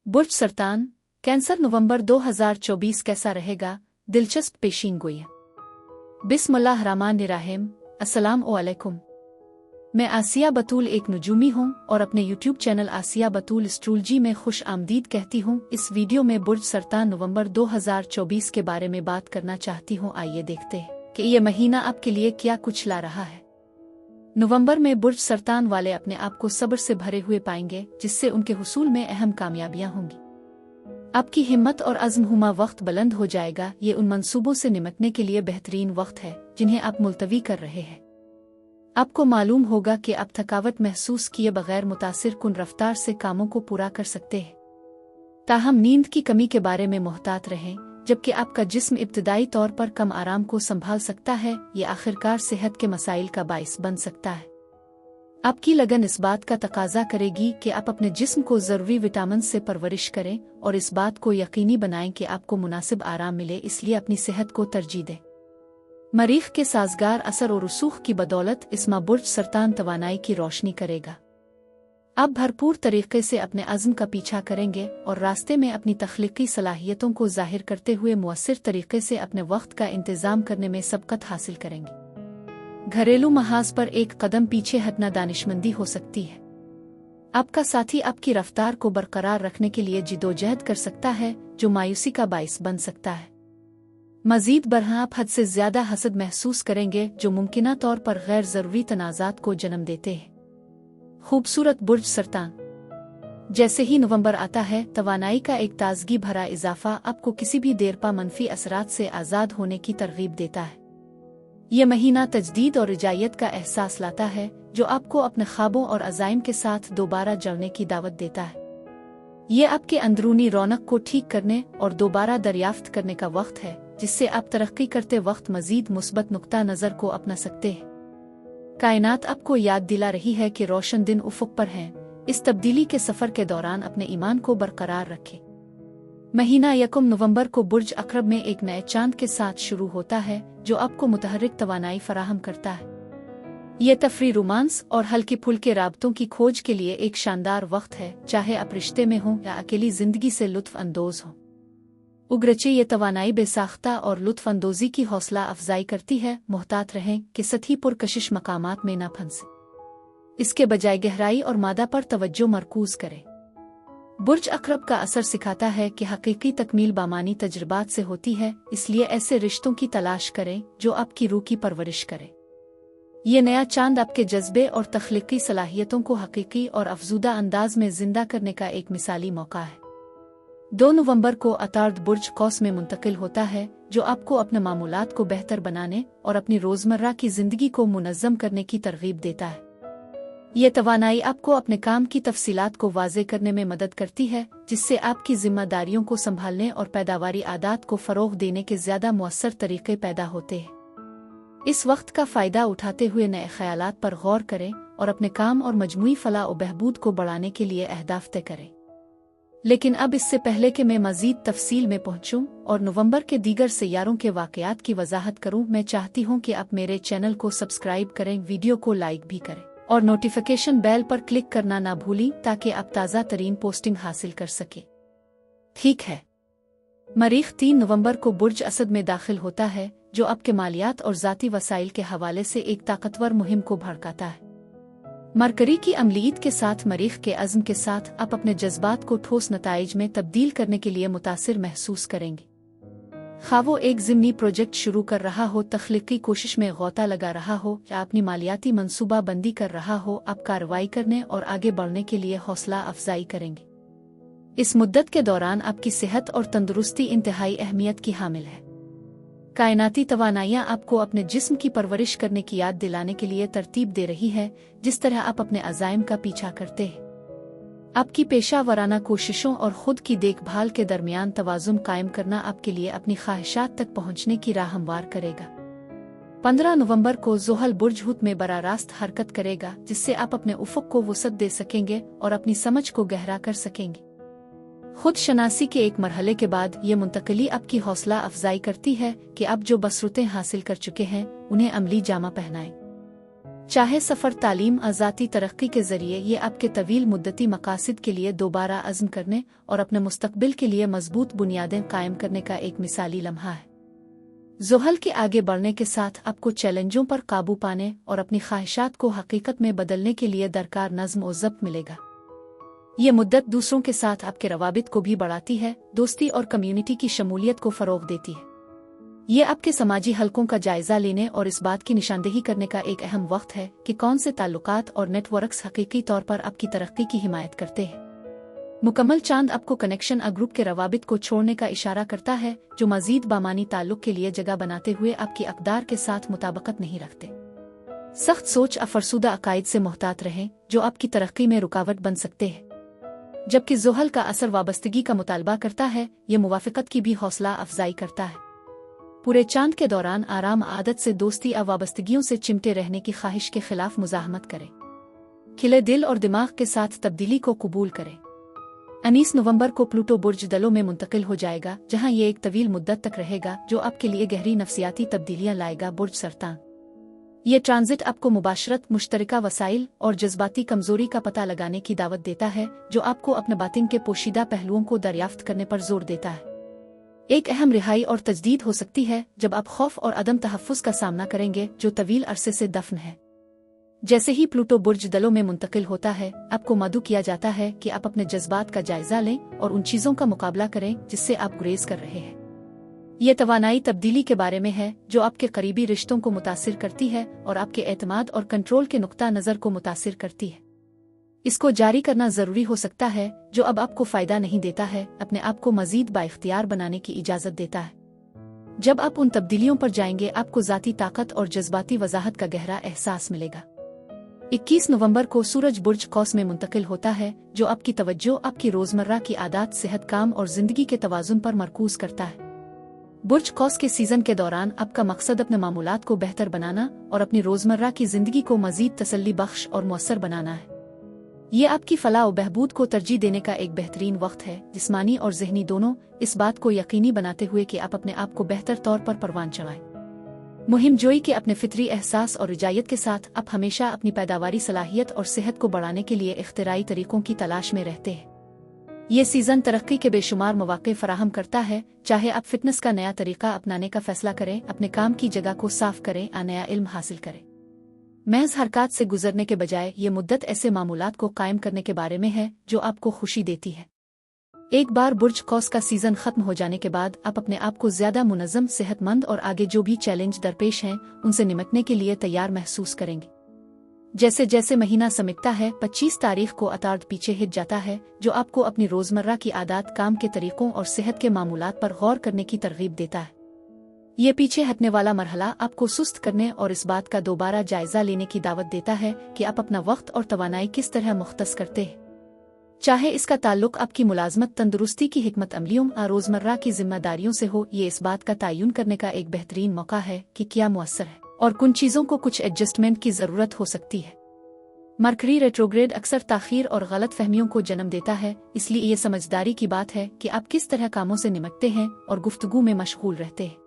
बुर्ज सरतान cancer नवंबर 2024 कैसा रहेगा? दिलचस्प पेशीनगोई। बिस्मिल्लाहिर्रहमानिर्रहीम। अस्सलाम वालेकुम। मैं आसिया बतूल एक नजूमी हूँ और अपने YouTube चैनल आसिया बतूल एस्ट्रोलॉजी में खुश आमदीद कहती हूँ। इस वीडियो में बुर्ज सरतान नवंबर 2024 के बारे में बात करना चाहती हूँ। आइए देखते हैं कि ये महीना आपके लिए क्या कुछ ला रहा है। नवंबर में बुर्ज सरतान वाले अपने आप को सब्र से भरे हुए पाएंगे, जिससे उनके हुसूल में अहम कामयाबियां होंगी। आपकी हिम्मत और अज़्म हुमा वक्त बुलंद हो जाएगा। ये उन मंसूबों से निपटने के लिए बेहतरीन वक्त है जिन्हें आप मुलतवी कर रहे हैं। आपको मालूम होगा कि आप थकावट महसूस किए बगैर मुतासिर कुन रफ्तार से कामों को पूरा कर सकते हैं। ताहम नींद की कमी के बारे में मोहतात रहें, जबकि आपका जिस्म इब्तदाई तौर पर कम आराम को संभाल सकता है। ये आखिरकार सेहत के मसाइल का बाइस बन सकता है। आपकी लगन इस बात का तकाजा करेगी कि आप अपने जिस्म को ज़रूरी विटामिन से परवरिश करें और इस बात को यकीनी बनाएं कि आपको मुनासिब आराम मिले, इसलिए अपनी सेहत को तरजीह दें। मरीख के साजगार असर और रसूख की बदौलत इस माह बुर्ज सरतान तवानाई की रोशनी करेगा। आप भरपूर तरीके से अपने अज़्म का पीछा करेंगे और रास्ते में अपनी तख्लीकी सलाहियतों को जाहिर करते हुए मुअस्सिर तरीके से अपने वक्त का इंतज़ाम करने में सबकत हासिल करेंगे। घरेलू महाज पर एक कदम पीछे हटना दानिशमंदी हो सकती है। आपका साथी आपकी रफ्तार को बरकरार रखने के लिए जिदोजहद कर सकता है, जो मायूसी का बाइस बन सकता है। मजीद बरहां आप हद से ज्यादा हसद महसूस करेंगे, जो मुमकिना तौर पर गैर ज़रूरी तनाज़ात को जन्म देते हैं। खूबसूरत बुर्ज सरतान, जैसे ही नवंबर आता है, तवानाई का एक ताजगी भरा इजाफा आपको किसी भी देरपा मनफी असरात से आज़ाद होने की तरगीब देता है। ये महीना तजदीद और रिजायत का एहसास लाता है, जो आपको अपने ख्वाबों और अज़ाइम के साथ दोबारा जड़ने की दावत देता है। ये आपके अंदरूनी रौनक को ठीक करने और दोबारा दरियाफ्त करने का वक्त है, जिससे आप तरक्की करते वक्त मजीद मुस्बत नुक्ता नज़र को अपना सकते हैं। कायनात आपको याद दिला रही है कि रोशन दिन उफ़ुक़ पर हैं। इस तब्दीली के सफ़र के दौरान अपने ईमान को बरकरार रखें। महीना 1 नवंबर को बुर्ज अक़रब में एक नए चांद के साथ शुरू होता है, जो आपको मुतहर्रिक तवानाई फराहम करता है। ये तफरी, रोमांस और हल्के फुल्के राबतों की खोज के लिए एक शानदार वक्त है, चाहे आप रिश्ते में हों या अकेली जिंदगी से लुत्फ़ अंदोज़ हों। उगरचे ये तवानाई बेसाख्ता और लुत्फ़ अंदोज़ी की हौसला अफजाई करती है। मोहतात रहें कि सतही पुरकशिश मकामात में न फंसे। इसके बजाय गहराई और मादा पर तवज्जो मरकूज करें। बुर्ज अक़रब का असर सिखाता है कि हकीकी तकमील बामानी तजुर्बात से होती है, इसलिए ऐसे रिश्तों की तलाश करें जो आपकी रूह की परवरिश करें। ये नया चांद आपके जज्बे और तख्लीकी सलाहियतों को हकीकी और अफजूदा अंदाज में जिंदा करने का एक मिसाली मौका है। 2 नवंबर को अतार्द बुर्ज कौस में मुंतकिल होता है, जो आपको अपने मामूलात को बेहतर बनाने और अपनी रोज़मर्रा की जिंदगी को मुनज़्ज़म करने की तरगीब देता है। ये तवानाई आपको अपने काम की तफसीलात को वाज़े करने में मदद करती है, जिससे आपकी जिम्मेदारियों को संभालने और पैदावारी आदात को फ़रोग़ देने के ज़्यादा मुअस्सर तरीक़े पैदा होते हैं। इस वक्त का फ़ायदा उठाते हुए नए ख़यालात पर गौर करें और अपने काम और मजमूई फ़लाह और बहबूद को बढ़ाने के लिए अहदाफ तय करें। लेकिन अब इससे पहले कि मैं मज़ीद तफसील में पहुँचूँ और नवंबर के दीगर सैयारों के वाक़यात की वजाहत करूँ, मैं चाहती हूँ कि आप मेरे चैनल को सब्सक्राइब करें, वीडियो को लाइक भी करें और नोटिफिकेशन बेल पर क्लिक करना ना भूलें, ताकि आप ताज़ा तरीन पोस्टिंग हासिल कर सकें। ठीक है। मरीख 3 नवंबर को बुर्ज असद में दाखिल होता है, जो आपके मालियात और ज़ाती वसाइल के हवाले से एक ताकतवर मुहिम को भड़काता है। मरकरी की अमलीत के साथ मरीख के अज़्म के साथ आप अपने जज्बात को ठोस नताइज में तब्दील करने के लिए मुतासिर महसूस करेंगे। खा वो एक ज़िमनी प्रोजेक्ट शुरू कर रहा हो, तख्लीकी कोशिश में गौता लगा रहा हो या अपनी मालियाती मनसूबा बंदी कर रहा हो, आप कार्रवाई करने और आगे बढ़ने के लिए हौसला अफजाई करेंगे। इस मुद्दत के दौरान आपकी सेहत और तंदुरुस्ती इंतहाई अहमियत की हामिल है। कायनाती तवानाइयाँ आपको अपने जिस्म की परवरिश करने की याद दिलाने के लिए तरतीब दे रही है, जिस तरह आप अपने अज़ाइम का पीछा करते हैं। आपकी पेशा वराना कोशिशों और खुद की देखभाल के दरमियान तवाज़ुन कायम करना आपके लिए अपनी ख्वाहिशात तक पहुँचने की राह हमवार करेगा। 15 नवंबर को ज़ुहल बुर्ज हुत में बराह रास्त हरकत करेगा, जिससे आप अपने उफ़ुक़ को वुसअत दे सकेंगे और अपनी समझ को गहरा कर सकेंगे। खुद शनासी के एक मरहले के बाद ये मुंतकली आपकी हौसला अफजाई करती है कि आप जो बसरतें हासिल कर चुके हैं, उन्हें अमली जामा पहनाएं। चाहे सफ़र, तालीम, ज़ाती तरक्की के ज़रिए, ये आपके तवील मुद्दती मकासद के लिए दोबारा अज़्म करने और अपने मुस्तक़बिल के लिए मजबूत बुनियादें कायम करने का एक मिसाली लम्हा है। ज़ुहल के आगे बढ़ने के साथ आपको चैलेंजों पर काबू पाने और अपनी ख्वाहिशात को हकीकत में बदलने के लिए दरकार नज़्म और ज़ब्त मिलेगा। ये मुद्दत दूसरों के साथ आपके रवाबित को भी बढ़ाती है, दोस्ती और कम्युनिटी की शमूलियत को फ़रोग़ देती है। ये आपके समाजी हलकों का जायजा लेने और इस बात की निशानदेही करने का एक अहम वक्त है कि कौन से ताल्लुकात और नेटवर्क्स हकीकी तौर पर आपकी तरक्की की हिमायत करते हैं। मुकम्मल चांद आपको कनेक्शन ग्रुप के रवाबित को छोड़ने का इशारा करता है, जो मजीद बामानी ताल्लुक के लिए जगह बनाते हुए आपकी अक़दार के साथ मुताबकत नहीं रखते। सख्त सोच फरसुदा अकायद से मोहतात रहें, जो आपकी तरक्की में रुकावट बन सकते हैं। जबकि ज़ुहल का असर वाबस्तगी का मुतालबा करता है, ये मुवाफ़क़त की भी हौसला अफजाई करता है। पूरे चांद के दौरान आराम आदत से दोस्ती वाबस्तगियों से चिमटे रहने की ख्वाहिश के खिलाफ मुज़ाहमत करें। खिले दिल और दिमाग के साथ तब्दीली को कबूल करें। 19 नवंबर को प्लूटो बुर्ज दलों में मुंतकिल हो जाएगा, जहां ये एक तवील मुद्दत तक रहेगा, जो आपके लिए गहरी नफसियाती तब्दीलियां लाएगा। बुर्ज सरतान, ये ट्रांजिट आपको मुबाशरत, मुश्तरका वसाइल और जज्बाती कमजोरी का पता लगाने की दावत देता है, जो आपको अपने बातिन के पोशीदा पहलुओं को दरियाफ्त करने पर जोर देता है। एक अहम रिहाई और तजदीद हो सकती है जब आप खौफ और अदम तहफ़्फ़ुज़ का सामना करेंगे, जो तवील अरसे से दफन है। जैसे ही प्लूटो बुर्ज दलों में मुंतकिल होता है, आपको मदऊ किया जाता है कि आप अपने जज्बात का जायजा लें और उन चीज़ों का मुकाबला करें जिससे आप गुरेज कर रहे हैं। ये तवानाई तब्दीली के बारे में है, जो आपके करीबी रिश्तों को मुतासिर करती है और आपके एतमाद और कंट्रोल के नुक्ता नज़र को मुतासिर करती है। इसको जारी करना ज़रूरी हो सकता है, जो अब आपको फ़ायदा नहीं देता है, अपने आप को मज़ीद बाइख्तियार बनाने की इजाज़त देता है। जब आप उन तब्दीलियों पर जाएंगे, आपको ज़ाती ताकत और जज्बाती वजाहत का गहरा एहसास मिलेगा। 21 नवंबर को सूरज बुर्ज कौस में मुंतकिल होता है, जो आपकी तवज्जो आपकी रोज़मर्रा की आदत, सेहत, काम और ज़िंदगी के तवाज़ुन पर मरकूज़ करता है। बुर्ज कौस के सीज़न के दौरान आपका मकसद अपने मामूलात को बेहतर बनाना और अपनी रोज़मर्रा की ज़िंदगी को मज़ीद तसल्ली बख्श और मुअस्सर बनाना है। ये आपकी फलाह और बहबूद को तरजीह देने का एक बेहतरीन वक्त है, जिस्मानी और ज़हनी दोनों, इस बात को यकीनी बनाते हुए कि आप अपने आप को बेहतर तौर पर परवान चढ़ाएं। मुहिम जोई के अपने फितरी एहसास और रिजायत के साथ आप हमेशा अपनी पैदावारी सलाहियत और सेहत को बढ़ाने के लिए इख्तिराई तरीकों की तलाश में रहते हैं। ये सीज़न तरक्की के बेशुमार मौक़े फराहम करता है, चाहे आप फिटनेस का नया तरीका अपनाने का फैसला करें, अपने काम की जगह को साफ करें, नया इल्म हासिल करें। महज हरकत से गुजरने के बजाय ये मुद्दत ऐसे मामूलात को कायम करने के बारे में है जो आपको खुशी देती है। एक बार बुर्ज कौस का सीज़न ख़त्म हो जाने के बाद आप अपने आप को ज़्यादा मुनज़्ज़म, सेहतमंद और आगे जो भी चैलेंज दरपेश हैं उनसे निपटने के लिए तैयार महसूस करेंगे। जैसे जैसे महीना समिटता है, 25 तारीख को अतार्द पीछे हिट जाता है, जो आपको अपनी रोज़मर्रा की आदत, काम के तरीकों और सेहत के मामूलात पर गौर करने की तरगीब देता है। ये पीछे हटने वाला मरहला आपको सुस्त करने और इस बात का दोबारा जायजा लेने की दावत देता है कि आप अपना वक्त और तवानाई किस तरह मुख्तस करते हैं। चाहे इसका ताल्लुक आपकी मुलाजमत, तंदुरुस्ती की हिकमत अमलियों, रोज़मर्रा की जिम्मेदारियों से हो, ये इस बात का तयन करने का एक बेहतरीन मौका है कि क्या मुअस्सर है और कुछ चीज़ों को कुछ एडजस्टमेंट की ज़रूरत हो सकती है। मरकरी रेट्रोग्रेड अक्सर ताख़ीर और गलत फहमियों को जन्म देता है, इसलिए ये समझदारी की बात है कि आप किस तरह कामों से निपटते हैं और गुफ्तगू में मशगूल रहते हैं।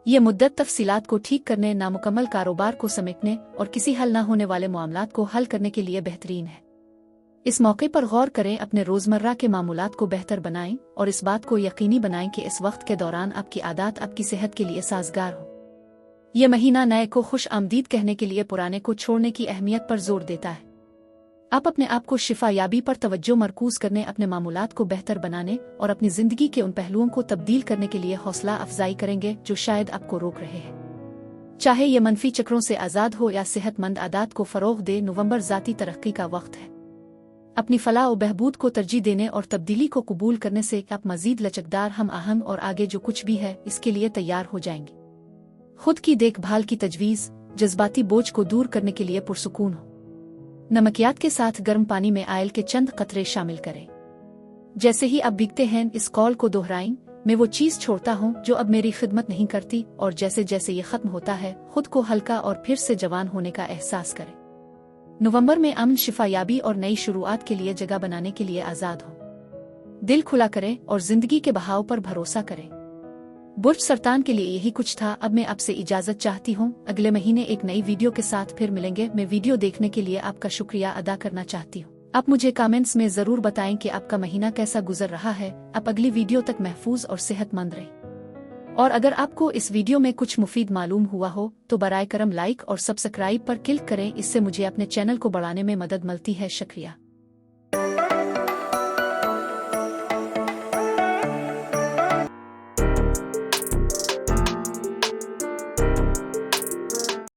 ये मुद्दत तफसीलात को ठीक करने, नामुकम्मल कारोबार को समेटने और किसी हल न होने वाले मामलात को हल करने के लिए बेहतरीन है। इस मौके पर गौर करें, अपने रोज़मर्रा के मामूलात को बेहतर बनाएं और इस बात को यकीनी बनाएं कि इस वक्त के दौरान आपकी आदत आपकी सेहत के लिए साजगार हो। ये महीना नए को खुश आमदीद कहने के लिए पुराने को छोड़ने की अहमियत पर जोर देता है। आप अपने आप को शिफा याबी पर तवज्जो मरकूज करने, अपने मामूलात को बेहतर बनाने और अपनी ज़िंदगी के उन पहलुओं को तब्दील करने के लिए हौसला अफजाई करेंगे जो शायद आपको रोक रहे हैं। चाहे ये मनफी चक्रों से आज़ाद हो या सेहतमंद आदत को फ़रोग़ दे, नवंबर ज़ाती तरक्की का वक्त है। अपनी फलाह और बहबूद को तरजीह देने और तब्दीली को कबूल करने से आप मज़ीद लचकदार, हम आहंग और आगे जो कुछ भी है इसके लिए तैयार हो जाएंगे। खुद की देखभाल की तजवीज़, जज्बाती बोझ को दूर करने के लिए पुरसुकून हो। नमकियात के साथ गर्म पानी में आयल के चंद कतरे शामिल करें। जैसे ही आप भीगते हैं, इस कॉल को दोहराएं, मैं वो चीज़ छोड़ता हूँ जो अब मेरी खिदमत नहीं करती, और जैसे जैसे ये ख़त्म होता है खुद को हल्का और फिर से जवान होने का एहसास करें। नवंबर में अमन, शिफायाबी और नई शुरुआत के लिए जगह बनाने के लिए आज़ाद हो। दिल खुला करें और ज़िंदगी के बहाव पर भरोसा करें। बुर्ज सरतान के लिए यही कुछ था। अब मैं आपसे इजाजत चाहती हूँ। अगले महीने एक नई वीडियो के साथ फिर मिलेंगे। मैं वीडियो देखने के लिए आपका शुक्रिया अदा करना चाहती हूँ। आप मुझे कमेंट्स में जरूर बताएं कि आपका महीना कैसा गुजर रहा है। आप अगली वीडियो तक महफूज और सेहतमंद रहें। और अगर आपको इस वीडियो में कुछ मुफीद मालूम हुआ हो तो बराए करम लाइक और सब्सक्राइब पर क्लिक करें। इससे मुझे अपने चैनल को बढ़ाने में मदद मिलती है। शुक्रिया।